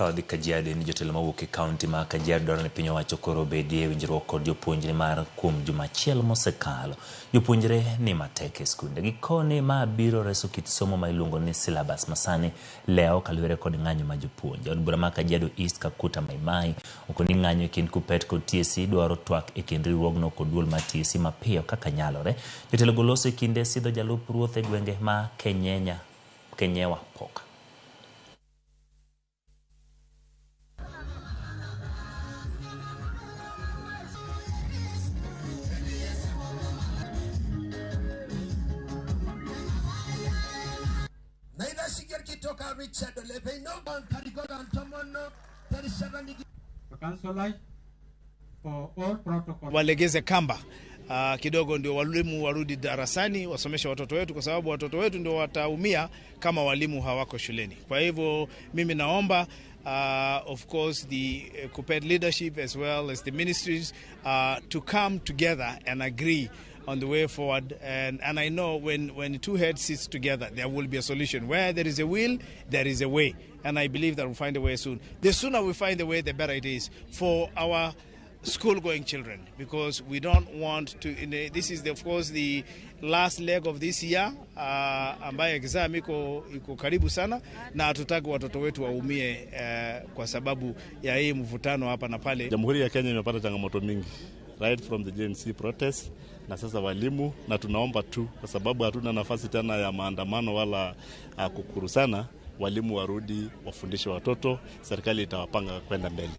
Kawadhi Kajiado ni jotelo mawuok e kaunti ma Kajiado dwaro ni piny owacho koro obedie winjruok kod jopuonjre mar kuom juma achiel mosekalo. Jopuonjre ni matek e skunde. Gikone ma biro reso kit somo ma iluongo ni syllabus masani leo kaluwore kod ng'anyo ma jopuonje. Od bura ma Kajiado East Kakuta Maimai okoni ng'anyo e kind KUPPET kod TSC dwaro twak e kind riwruogno kod duol ma TSC mapiyo kaka nyalore. Jotelo goloso e kinde sidho jalup ruoth e gwenge ma Kenyewa Poka. Walegeze kamba kidogo ndio walimu warudi darasani wasomeshe watoto wetu, kwa sababu watoto wetu ndio wataumia kama walimu hawako shuleni. Kwa hivyo mimi naomba of course the KUPPET leadership as well as the ministries to come together and agree on the way forward, and I know when two heads sit together there will be a solution. Where there is a will, there is a way, and I believe that we'll find a way soon. The sooner we find a way, the better it is for our school-going children, because we don't want to. This is of course the last leg of this year, ambaye exam iko karibu sana, na hatutaki watoto wetu waumie kwa sababu ya hii mvutano hapa na pale. Jamhuri ya Kenya imepata changamoto mingi right from the JNC protest na sasa walimu, na tunaomba tu kwa sababu hatuna nafasi tena ya maandamano wala kukurusana, walimu warudi wafundishe watoto, serikali itawapanga kwenda mbele.